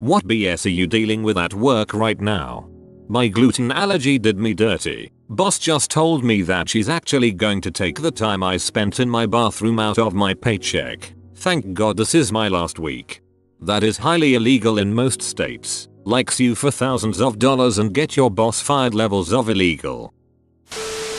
What BS are you dealing with at work right now? My gluten allergy did me dirty. Boss just told me that she's actually going to take the time I spent in my bathroom out of my paycheck. Thank God this is my last week. That is highly illegal in most states. Like sue for thousands of dollars and get your boss fired levels of illegal.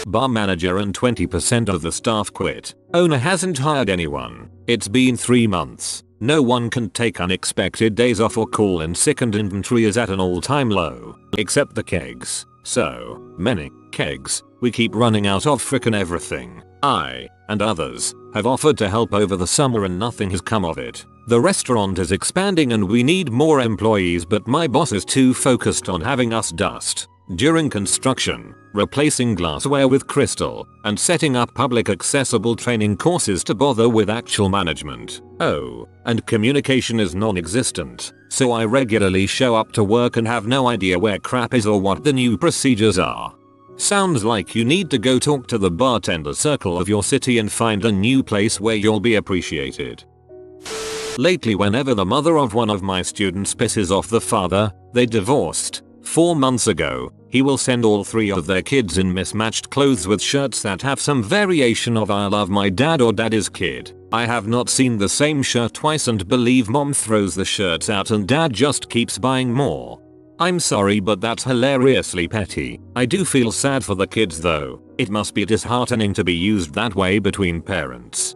Bar manager and 20% of the staff quit. Owner hasn't hired anyone. It's been 3 months. No one can take unexpected days off or call in sick and inventory is at an all-time low. Except the kegs. So many kegs. We keep running out of frickin' everything. I, and others, have offered to help over the summer and nothing has come of it. The restaurant is expanding and we need more employees, but my boss is too focused on having us dust during construction, replacing glassware with crystal, and setting up public accessible training courses to bother with actual management. Oh, and communication is non-existent, so I regularly show up to work and have no idea where crap is or what the new procedures are. Sounds like you need to go talk to the bartender circle of your city and find a new place where you'll be appreciated. Lately, whenever the mother of one of my students pisses off the father, they divorced 4 months ago, he will send all 3 of their kids in mismatched clothes with shirts that have some variation of "I love my dad" or "daddy's kid." I have not seen the same shirt twice and believe mom throws the shirts out and dad just keeps buying more. I'm sorry, but that's hilariously petty. I do feel sad for the kids though. It must be disheartening to be used that way between parents.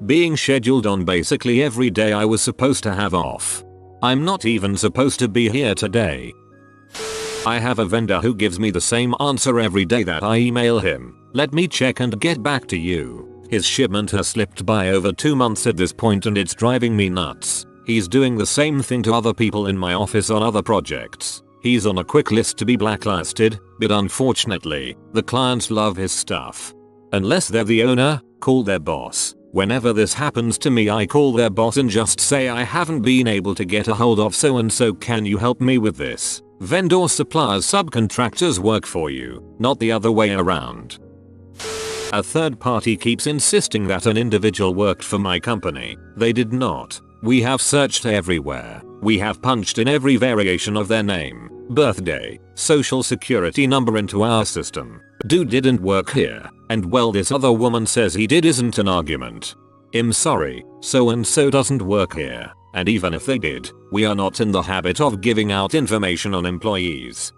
Being scheduled on basically every day I was supposed to have off. I'm not even supposed to be here today. I have a vendor who gives me the same answer every day that I email him. Let me check and get back to you. His shipment has slipped by over 2 months at this point and it's driving me nuts. He's doing the same thing to other people in my office on other projects. He's on a quick list to be blacklisted, but unfortunately, the clients love his stuff. Unless they're the owner, call their boss. Whenever this happens to me, I call their boss and just say I haven't been able to get a hold of so and so, can you help me with this? Vendors, suppliers, subcontractors work for you, not the other way around. A third party keeps insisting that an individual worked for my company. They did not. We have searched everywhere. We have punched in every variation of their name, birthday, social security number into our system. Dude didn't work here, and well, this other woman says he did isn't an argument. I'm sorry, so and so doesn't work here, and even if they did, we are not in the habit of giving out information on employees.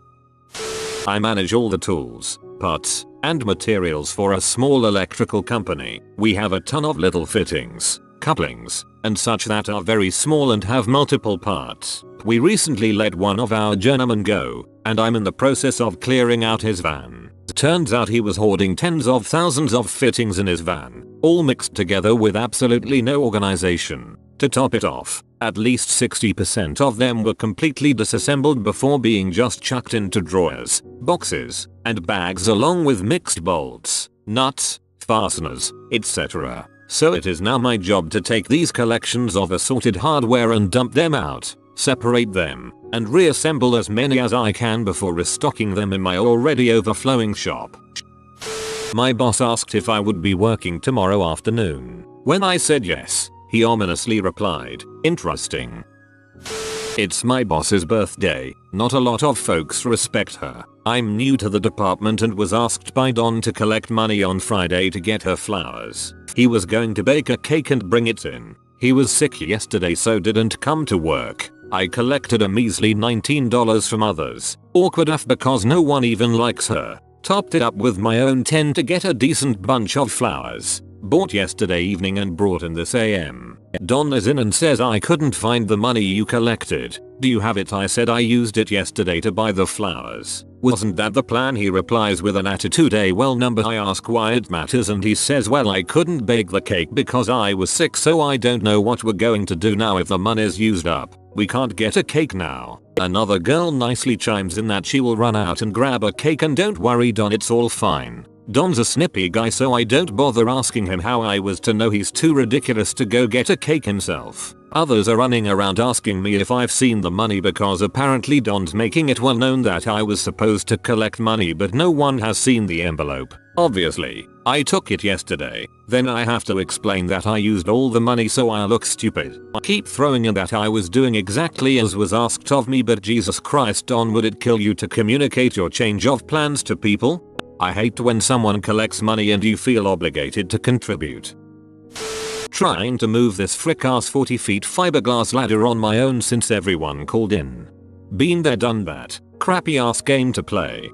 I manage all the tools, parts, and materials for a small electrical company. We have a ton of little fittings, couplings, and such that are very small and have multiple parts. We recently let one of our journeymen go, and I'm in the process of clearing out his van. Turns out he was hoarding tens of thousands of fittings in his van, all mixed together with absolutely no organization. To top it off, at least 60% of them were completely disassembled before being just chucked into drawers, boxes, and bags along with mixed bolts, nuts, fasteners, etc. So it is now my job to take these collections of assorted hardware and dump them out, separate them, and reassemble as many as I can before restocking them in my already overflowing shop. My boss asked if I would be working tomorrow afternoon. When I said yes, he ominously replied, "Interesting." It's my boss's birthday. Not a lot of folks respect her. I'm new to the department and was asked by Don to collect money on Friday to get her flowers. He was going to bake a cake and bring it in. He was sick yesterday so didn't come to work. I collected a measly $19 from others. Awkward af because no one even likes her. Topped it up with my own 10 to get a decent bunch of flowers. Bought yesterday evening and brought in this AM. Don is in and says I couldn't find the money you collected. Do you have it? I said I used it yesterday to buy the flowers. Wasn't that the plan? He replies with an attitude. Well, number. I ask why it matters and he says, well, I couldn't bake the cake because I was sick, so I don't know what we're going to do now if the money's used up. We can't get a cake now. Another girl nicely chimes in that she will run out and grab a cake and don't worry Don, it's all fine. Don's a snippy guy so I don't bother asking him how I was to know he's too ridiculous to go get a cake himself. Others are running around asking me if I've seen the money because apparently Don's making it well known that I was supposed to collect money but no one has seen the envelope. Obviously, I took it yesterday. Then I have to explain that I used all the money so I look stupid. I keep throwing in that I was doing exactly as was asked of me, but Jesus Christ, would it kill you to communicate your change of plans to people? I hate when someone collects money and you feel obligated to contribute. Trying to move this frick ass 40 feet fiberglass ladder on my own since everyone called in. Been there, done that. Crappy ass game to play.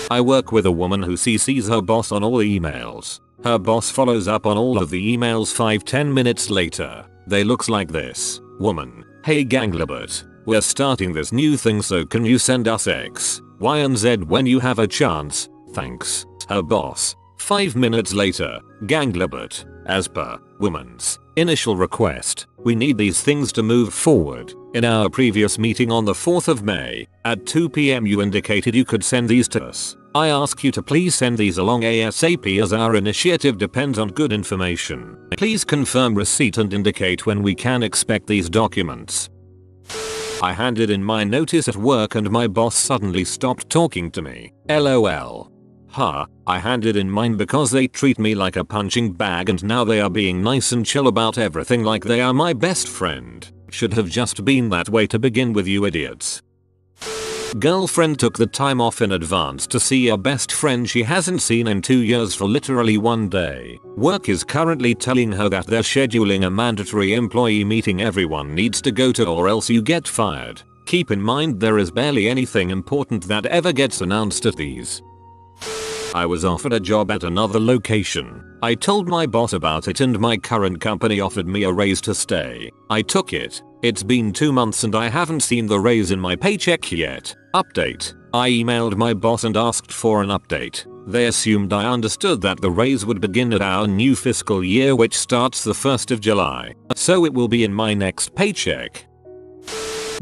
I work with a woman who CCs her boss on all emails. Her boss follows up on all of the emails 5-10 minutes later. They looks like this. Woman: hey Ganglebert, we're starting this new thing, so can you send us X, Y and Z when you have a chance? Thanks. Her boss: 5 minutes later. Ganglebert, as per woman's initial request, we need these things to move forward. In our previous meeting on the 4th of May, at 2 PM you indicated you could send these to us. I ask you to please send these along ASAP as our initiative depends on good information. Please confirm receipt and indicate when we can expect these documents. I handed in my notice at work and my boss suddenly stopped talking to me. LOL. I handed in mine because they treat me like a punching bag and now they are being nice and chill about everything like they are my best friend. Should have just been that way to begin with, you idiots. Girlfriend took the time off in advance to see a best friend she hasn't seen in 2 years for literally 1 day. Work is currently telling her that they're scheduling a mandatory employee meeting everyone needs to go to or else you get fired. Keep in mind there is barely anything important that ever gets announced at these. I was offered a job at another location. I told my boss about it and my current company offered me a raise to stay. I took it. It's been 2 months and I haven't seen the raise in my paycheck yet. Update. I emailed my boss and asked for an update. They assumed I understood that the raise would begin at our new fiscal year, which starts the 1st of July. So it will be in my next paycheck.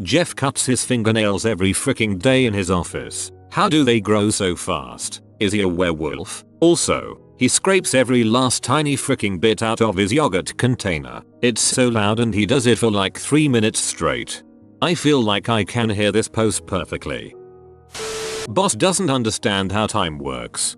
Jeff cuts his fingernails every freaking day in his office. How do they grow so fast? Is he a werewolf? Also, he scrapes every last tiny freaking bit out of his yogurt container. It's so loud and he does it for like 3 minutes straight. I feel like I can hear this post perfectly. Boss doesn't understand how time works.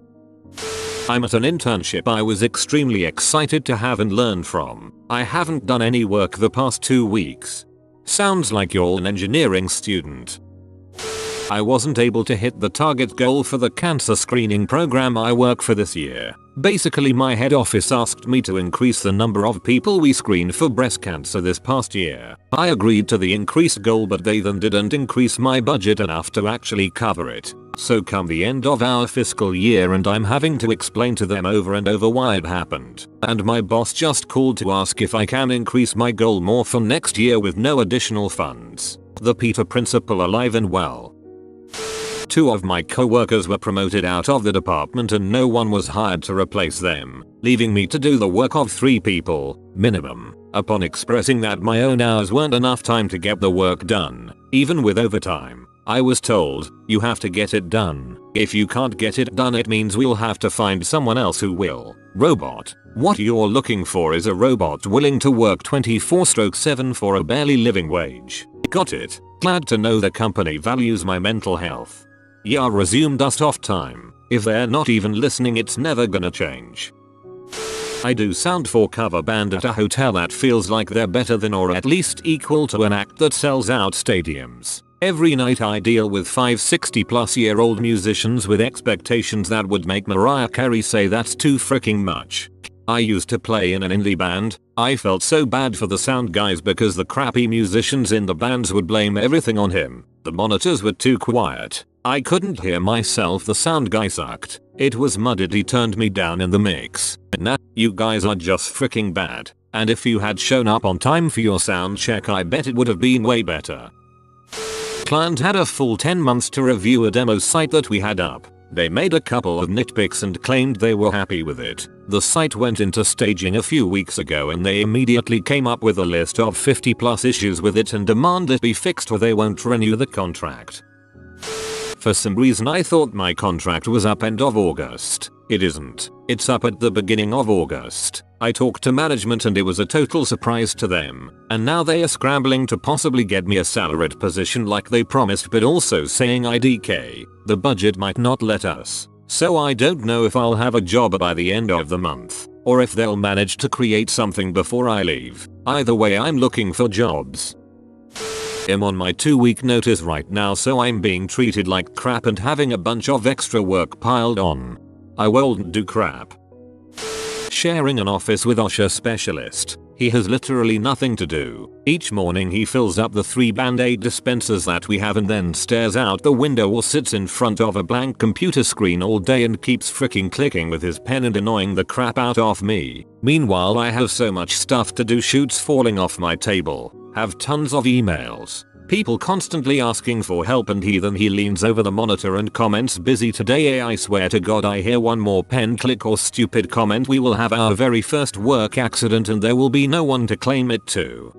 I'm at an internship I was extremely excited to have and learn from. I haven't done any work the past 2 weeks. Sounds like you're an engineering student. I wasn't able to hit the target goal for the cancer screening program I work for this year. Basically, my head office asked me to increase the number of people we screened for breast cancer this past year. I agreed to the increased goal, but they then didn't increase my budget enough to actually cover it. So come the end of our fiscal year and I'm having to explain to them over and over why it happened. And my boss just called to ask if I can increase my goal more for next year with no additional funds. The Peter Principle alive and well. 2 of my co-workers were promoted out of the department and no one was hired to replace them, leaving me to do the work of 3 people, minimum. Upon expressing that my own hours weren't enough time to get the work done, even with overtime, I was told, you have to get it done. If you can't get it done, it means we'll have to find someone else who will. Robot. What you're looking for is a robot willing to work 24/7 for a barely living wage. Got it. Glad to know the company values my mental health. Yeah, resume dust off time. If they're not even listening, it's never gonna change. I do sound for cover band at a hotel that feels like they're better than or at least equal to an act that sells out stadiums. Every night I deal with 5 60-plus-year-old musicians with expectations that would make Mariah Carey say that's too freaking much. I used to play in an indie band. I felt so bad for the sound guys because the crappy musicians in the bands would blame everything on him. The monitors were too quiet. I couldn't hear myself, the sound guy sucked. It was muddied, he turned me down in the mix. Nah, you guys are just freaking bad. And if you had shown up on time for your sound check, I bet it would have been way better. Client had a full 10 months to review a demo site that we had up. They made a couple of nitpicks and claimed they were happy with it. The site went into staging a few weeks ago and they immediately came up with a list of 50+ issues with it and demand it be fixed or they won't renew the contract. For some reason I thought my contract was up end of August. It isn't. It's up at the beginning of August. I talked to management and it was a total surprise to them. And now they are scrambling to possibly get me a salaried position like they promised, but also saying IDK, the budget might not let us. So I don't know if I'll have a job by the end of the month, or if they'll manage to create something before I leave. Either way, I'm looking for jobs. I'm on my 2-week notice right now, so I'm being treated like crap and having a bunch of extra work piled on. I won't do crap. Sharing an office with OSHA specialist. He has literally nothing to do. Each morning he fills up the 3 band-aid dispensers that we have and then stares out the window or sits in front of a blank computer screen all day and keeps freaking clicking with his pen and annoying the crap out of me. Meanwhile, I have so much stuff to do, shoots falling off my table, have tons of emails, people constantly asking for help, and he leans over the monitor and comments, "Busy today, I swear to God I hear one more pen click or stupid comment, we will have our very first work accident and there will be no one to claim it to."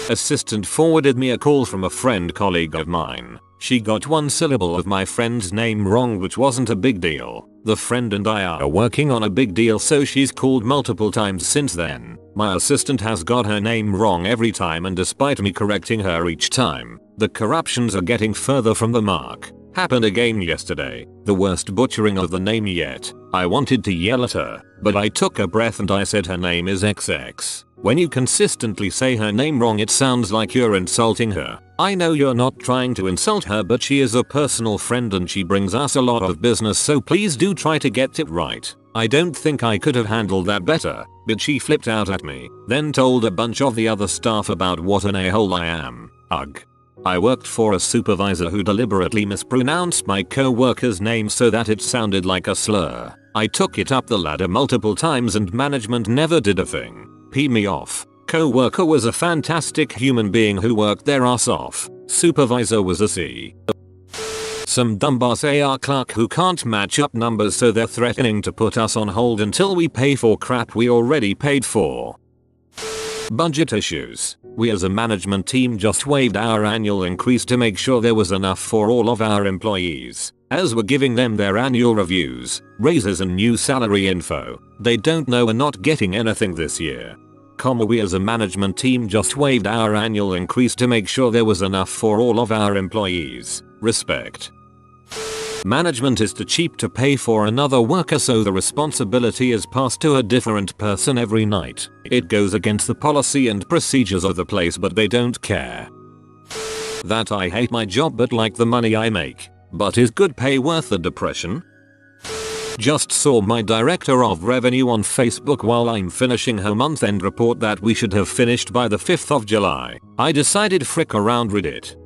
Assistant forwarded me a call from a friend colleague of mine. She got one syllable of my friend's name wrong, which wasn't a big deal. The friend and I are working on a big deal, so she's called multiple times since then. My assistant has got her name wrong every time, and despite me correcting her each time, the corruptions are getting further from the mark. Happened again yesterday. The worst butchering of the name yet. I wanted to yell at her, but I took a breath and I said her name is XX. When you consistently say her name wrong, it sounds like you're insulting her. I know you're not trying to insult her, but she is a personal friend and she brings us a lot of business, so please do try to get it right. I don't think I could have handled that better, but she flipped out at me, then told a bunch of the other staff about what an a-hole I am. Ugh. I worked for a supervisor who deliberately mispronounced my co-worker's name so that it sounded like a slur. I took it up the ladder multiple times and management never did a thing. Pee me off. Co-worker was a fantastic human being who worked their ass off. Supervisor was a C. Some dumbass AR clerk who can't match up numbers, so they're threatening to put us on hold until we pay for crap we already paid for. Budget issues. We as a management team just waived our annual increase to make sure there was enough for all of our employees. As we're giving them their annual reviews, raises and new salary info, they don't know we're not getting anything this year. We as a management team just waived our annual increase to make sure there was enough for all of our employees. Respect. Management is too cheap to pay for another worker, so the responsibility is passed to a different person every night. It goes against the policy and procedures of the place, but they don't care. That I hate my job but like the money I make. But is good pay worth the depression? Just saw my director of revenue on Facebook while I'm finishing her month-end report that we should have finished by the 5th of July. I decided frick around Reddit.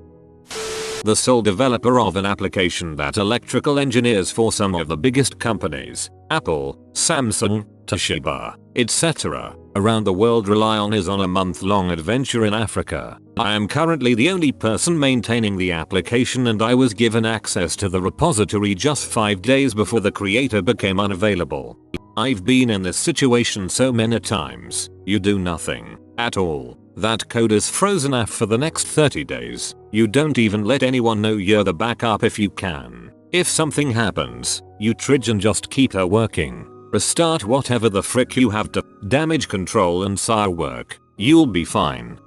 The sole developer of an application that electrical engineers for some of the biggest companies, Apple, Samsung, Toshiba, etc., around the world rely on, is on a month-long adventure in Africa. I am currently the only person maintaining the application, and I was given access to the repository just 5 days before the creator became unavailable. I've been in this situation so many times. You do nothing at all. That code is frozen off for the next 30 days. You don't even let anyone know you're the backup if you can. If something happens, you tridge and just keep her working. Restart whatever the frick you have to. Damage control and SAR work. You'll be fine.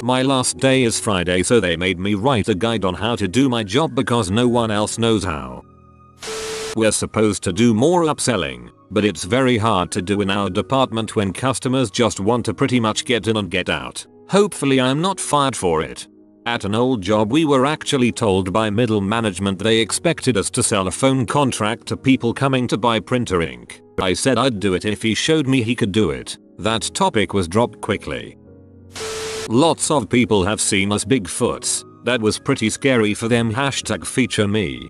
My last day is Friday, so they made me write a guide on how to do my job because no one else knows how. We're supposed to do more upselling, but it's very hard to do in our department when customers just want to pretty much get in and get out. Hopefully I'm not fired for it. At an old job we were actually told by middle management they expected us to sell a phone contract to people coming to buy printer ink. I said I'd do it if he showed me he could do it. That topic was dropped quickly. Lots of people have seen us Bigfoots. That was pretty scary for them. #feature me.